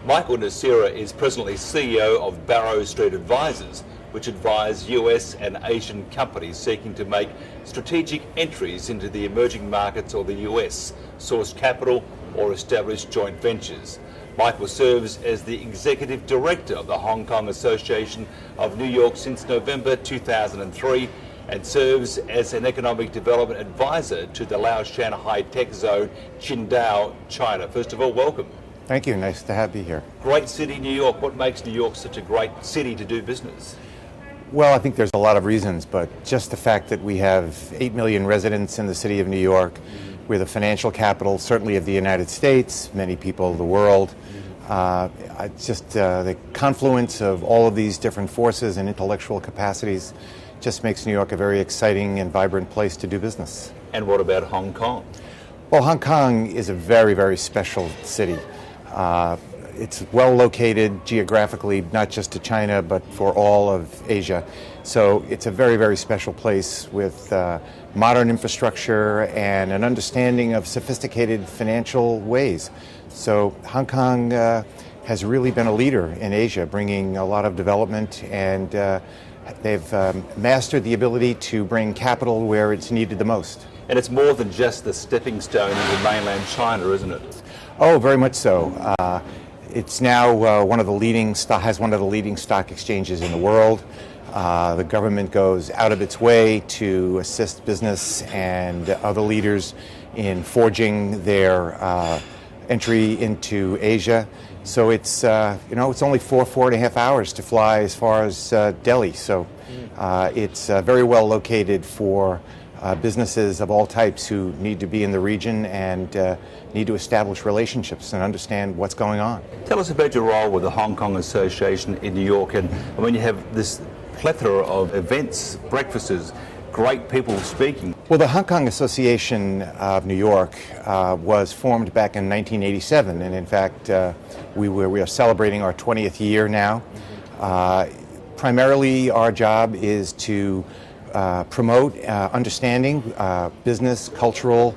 Michael Nocera is presently CEO of Barrow Street Advisors, which advise US and Asian companies seeking to make strategic entries into the emerging markets or the US, source capital or establish joint ventures. Michael serves as the Executive Director of the Hong Kong Association of New York since November 2003 and serves as an Economic Development Advisor to the Laoshan High-Tech Zone, Qingdao, China. First of all, welcome. Thank you. Nice to have you here. Great city, New York. What makes New York such a great city to do business? Well, I think there's a lot of reasons, but just the fact that we have 8 million residents in the city of New York, we're the financial capital, certainly of the United States, many people of the world. The confluence of all of these different forces and intellectual capacities just makes New York a very exciting and vibrant place to do business. And what about Hong Kong? Well, Hong Kong is a very, very special city. It's well located geographically, not just to China, but for all of Asia. So it's a very, very special place with modern infrastructure and an understanding of sophisticated financial ways. So Hong Kong has really been a leader in Asia, bringing a lot of development, and they've mastered the ability to bring capital where it's needed the most. And it's more than just the stepping stone into mainland China, isn't it? Oh, very much so. It's now has one of the leading stock exchanges in the world. The government goes out of its way to assist business and other leaders in forging their entry into Asia. So it's it's only four and a half hours to fly as far as Delhi. So it's very well located for businesses of all types who need to be in the region and need to establish relationships and understand what's going on. Tell us about your role with the Hong Kong Association in New York, and I mean, you have this plethora of events, breakfasts, great people speaking. Well, the Hong Kong Association of New York was formed back in 1987, and in fact we are celebrating our 20th year now. Primarily our job is to promote understanding, business, cultural,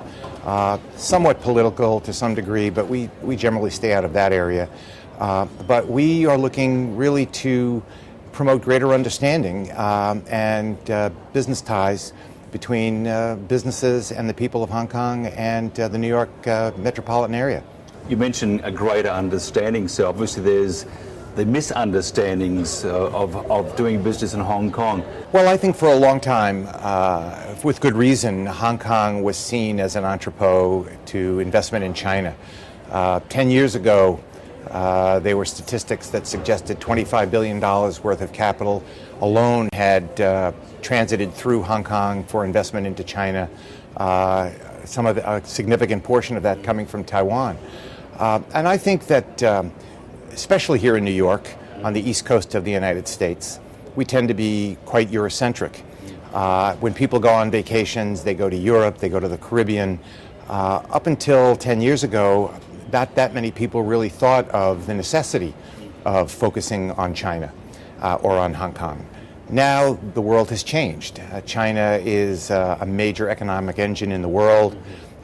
somewhat political to some degree, but we generally stay out of that area. But we are looking really to promote greater understanding and business ties between businesses and the people of Hong Kong and the New York metropolitan area. You mentioned a greater understanding, so obviously there's the misunderstandings of doing business in Hong Kong. Well, I think for a long time, with good reason, Hong Kong was seen as an entrepot to investment in China. 10 years ago, there were statistics that suggested $25 billion worth of capital alone had transited through Hong Kong for investment into China, a significant portion of that coming from Taiwan. And I think that especially here in New York, on the east coast of the United States, we tend to be quite Eurocentric. When people go on vacations, they go to Europe, they go to the Caribbean. Up until 10 years ago, not that many people really thought of the necessity of focusing on China or on Hong Kong. Now the world has changed. China is a major economic engine in the world,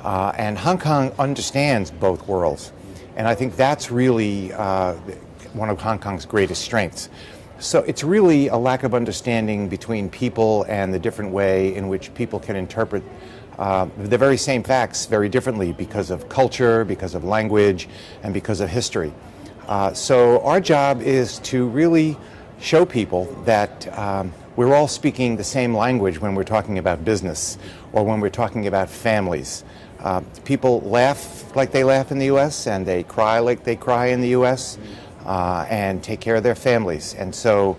and Hong Kong understands both worlds. And I think that's really one of Hong Kong's greatest strengths. So it's really a lack of understanding between people and the different way in which people can interpret the very same facts very differently because of culture, because of language, and because of history. So our job is to really show people that we're all speaking the same language when we're talking about business or when we're talking about families. People laugh like they laugh in the U.S. and they cry like they cry in the U.S. And take care of their families. And so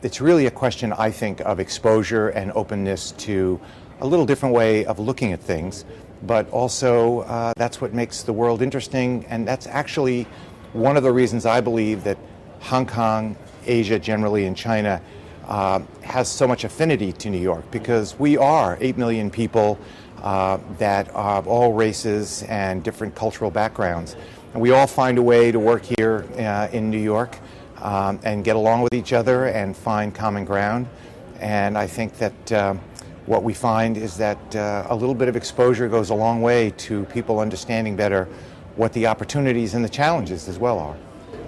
it's really a question, I think, of exposure and openness to a little different way of looking at things. But also that's what makes the world interesting. And that's actually one of the reasons I believe that Hong Kong, Asia generally, and China has so much affinity to New York, because we are 8 million people that are of all races and different cultural backgrounds. And we all find a way to work here in New York and get along with each other and find common ground. And I think that what we find is that a little bit of exposure goes a long way to people understanding better what the opportunities and the challenges as well are.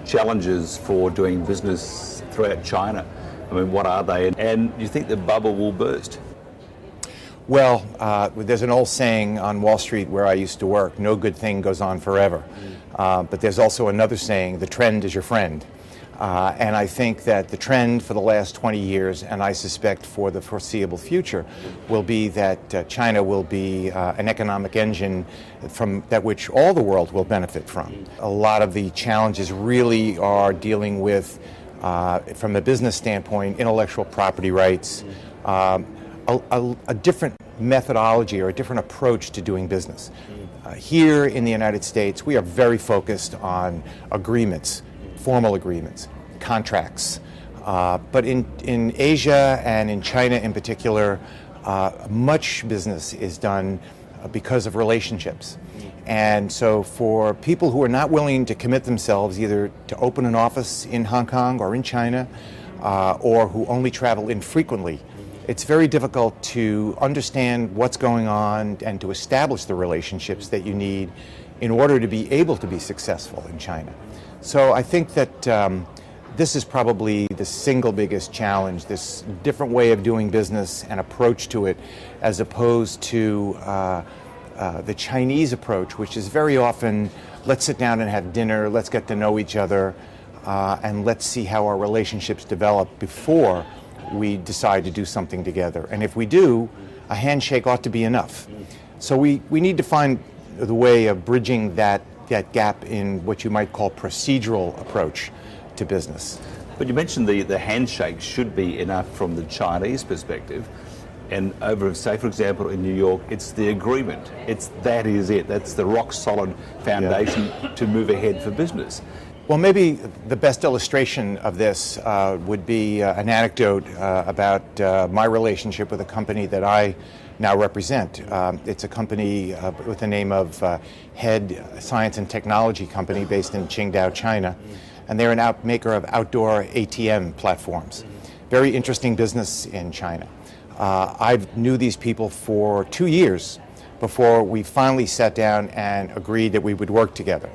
challenges for doing business throughout China. I mean, what are they? And do you think the bubble will burst? Well, there's an old saying on Wall Street where I used to work, no good thing goes on forever. But there's also another saying, the trend is your friend. And I think that the trend for the last 20 years, and I suspect for the foreseeable future, will be that China will be an economic engine from that which all the world will benefit from. A lot of the challenges really are dealing with, from a business standpoint, intellectual property rights, a different methodology or a different approach to doing business. Here in the United States, we are very focused on agreements, formal agreements, contracts. But in Asia and in China in particular, much business is done because of relationships. And so for people who are not willing to commit themselves either to open an office in Hong Kong or in China, or who only travel infrequently, it's very difficult to understand what's going on and to establish the relationships that you need in order to be able to be successful in China. So I think that this is probably the single biggest challenge, this different way of doing business and approach to it, as opposed to the Chinese approach, which is very often, let's sit down and have dinner, let's get to know each other, and let's see how our relationships develop before we decide to do something together. And if we do, a handshake ought to be enough. So we need to find the way of bridging that gap in what you might call procedural approach to business. But you mentioned the handshake should be enough from the Chinese perspective. And over, say, for example, in New York, it's the agreement. That is it. That's the rock solid foundation to move ahead for business. Well, maybe the best illustration of this would be an anecdote about my relationship with a company that I now represent. It's a company with the name of Head Science and Technology Company based in Qingdao, China. And they're an maker of outdoor ATM platforms. Very interesting business in China. I knew these people for 2 years before we finally sat down and agreed that we would work together.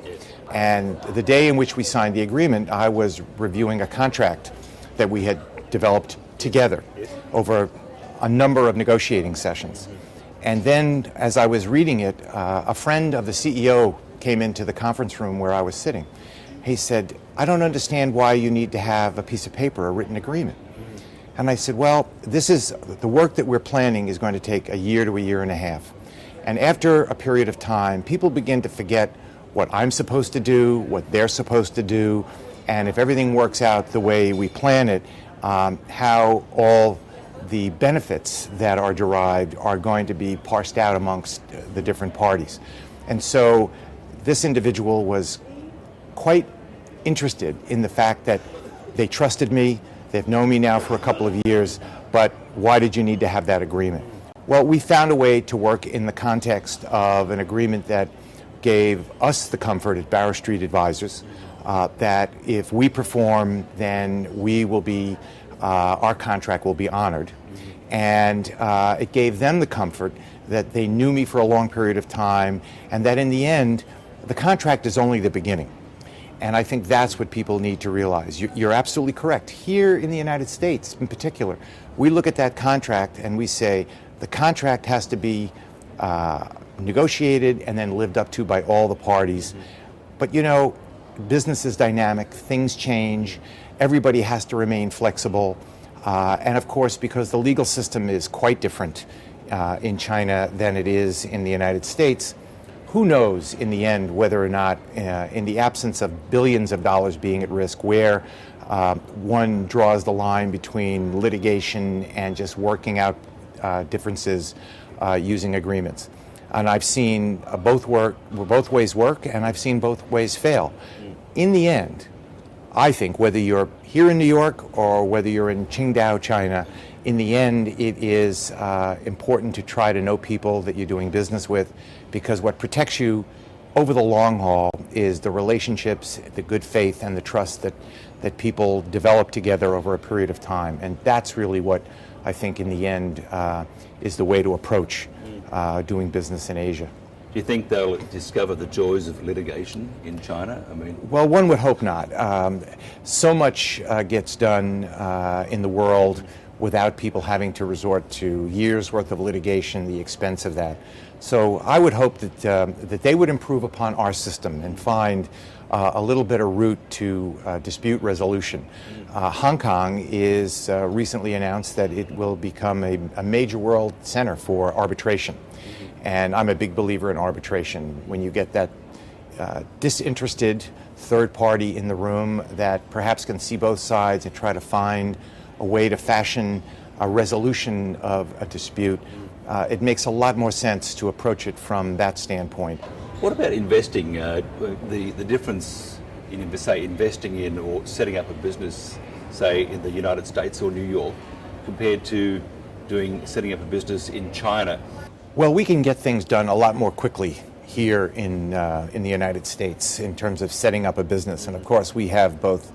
And the day in which we signed the agreement, I was reviewing a contract that we had developed together over a number of negotiating sessions. And then, as I was reading it, a friend of the CEO came into the conference room where I was sitting. He said, "I don't understand why you need to have a piece of paper, a written agreement." And I said, "Well, this is the work that we're planning is going to take a year to a year and a half. And after a period of time, people begin to forget what I'm supposed to do, what they're supposed to do, and if everything works out the way we plan it, how all the benefits that are derived are going to be parsed out amongst the different parties." And so this individual was quite interested in the fact that they trusted me, they've known me now for a couple of years, but why did you need to have that agreement? Well, we found a way to work in the context of an agreement that gave us the comfort at Barrow Street Advisors that if we perform, then we will be, our contract will be honored. And it gave them the comfort that they knew me for a long period of time, and that in the end, the contract is only the beginning. And I think that's what people need to realize. You're absolutely correct. Here in the United States, in particular, we look at that contract and we say the contract has to be negotiated and then lived up to by all the parties. But you know, business is dynamic, things change, everybody has to remain flexible. And of course, because the legal system is quite different in China than it is in the United States, who knows in the end whether or not, in the absence of billions of dollars being at risk, where one draws the line between litigation and just working out differences using agreements. And I've seen both ways work, and I've seen both ways fail. In the end, I think whether you're here in New York or whether you're in Qingdao, China, in the end it is important to try to know people that you're doing business with, because what protects you over the long haul is the relationships, the good faith, and the trust that people develop together over a period of time. And that's really what I think in the end is the way to approach doing business in Asia. Do you think they'll discover the joys of litigation in China? I mean, Well, one would hope not. So much gets done in the world without people having to resort to years' worth of litigation, the expense of that. So I would hope that they would improve upon our system and find a little better route to dispute resolution. Hong Kong is recently announced that it will become a major world center for arbitration. And I'm a big believer in arbitration. When you get that disinterested third party in the room that perhaps can see both sides and try to find a way to fashion a resolution of a dispute, it makes a lot more sense to approach it from that standpoint. what about investing? The difference in, say, investing in or setting up a business, say, in the United States or New York, compared to setting up a business in China? Well, we can get things done a lot more quickly here in the United States in terms of setting up a business. And of course, we have both,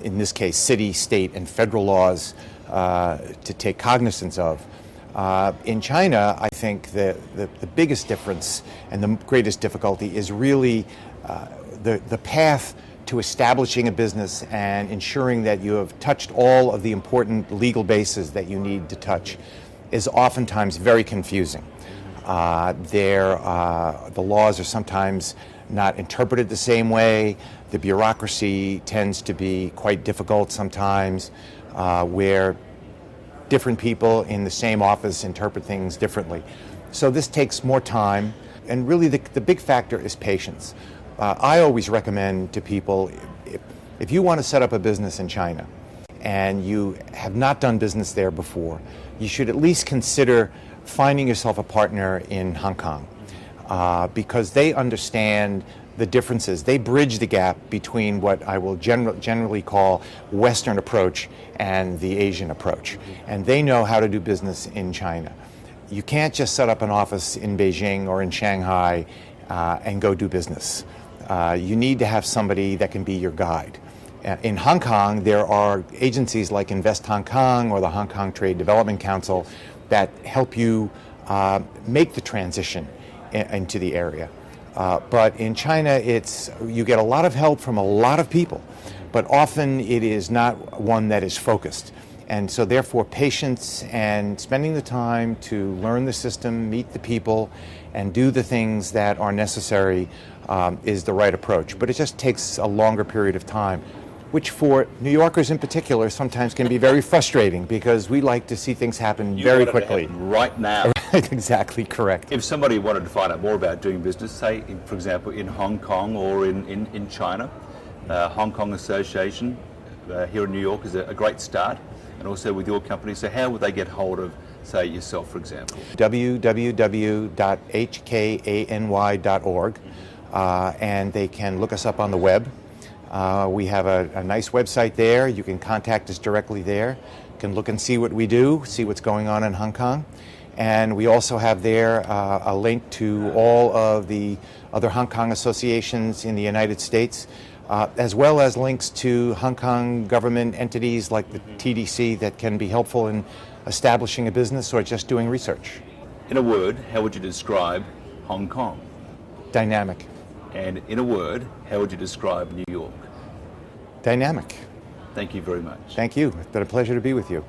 in this case, city, state, and federal laws to take cognizance of. In China, I think the biggest difference and the greatest difficulty is really the path to establishing a business and ensuring that you have touched all of the important legal bases that you need to touch is oftentimes very confusing. The laws are sometimes not interpreted the same way. The bureaucracy tends to be quite difficult sometimes, where different people in the same office interpret things differently. So this takes more time, and really the big factor is patience. I always recommend to people, if you want to set up a business in China and you have not done business there before, you should at least consider finding yourself a partner in Hong Kong, because they understand the differences. They bridge the gap between what I will generally call Western approach and the Asian approach. And they know how to do business in China. You can't just set up an office in Beijing or in Shanghai and go do business. You need to have somebody that can be your guide. In Hong Kong, there are agencies like Invest Hong Kong or the Hong Kong Trade Development Council that help you make the transition into the area. But in China, you get a lot of help from a lot of people, but often it is not one that is focused. And so therefore, patience and spending the time to learn the system, meet the people, and do the things that are necessary is the right approach. But it just takes a longer period of time, which for New Yorkers in particular sometimes can be very frustrating, because we like to see things happen very quickly. Right now. Exactly correct. If somebody wanted to find out more about doing business, say, for example, in Hong Kong or in China, Hong Kong Association here in New York is a great start, and also with your company. So how would they get hold of, say, yourself, for example? www.hkany.org, and they can look us up on the web. We have a nice website there. You can contact us directly there. You can look and see what we do, see what's going on in Hong Kong. And we also have there a link to all of the other Hong Kong associations in the United States, as well as links to Hong Kong government entities like the TDC that can be helpful in establishing a business or just doing research. In a word, how would you describe Hong Kong? Dynamic. And in a word, how would you describe New York? Dynamic. Thank you very much. Thank you. It's been a pleasure to be with you.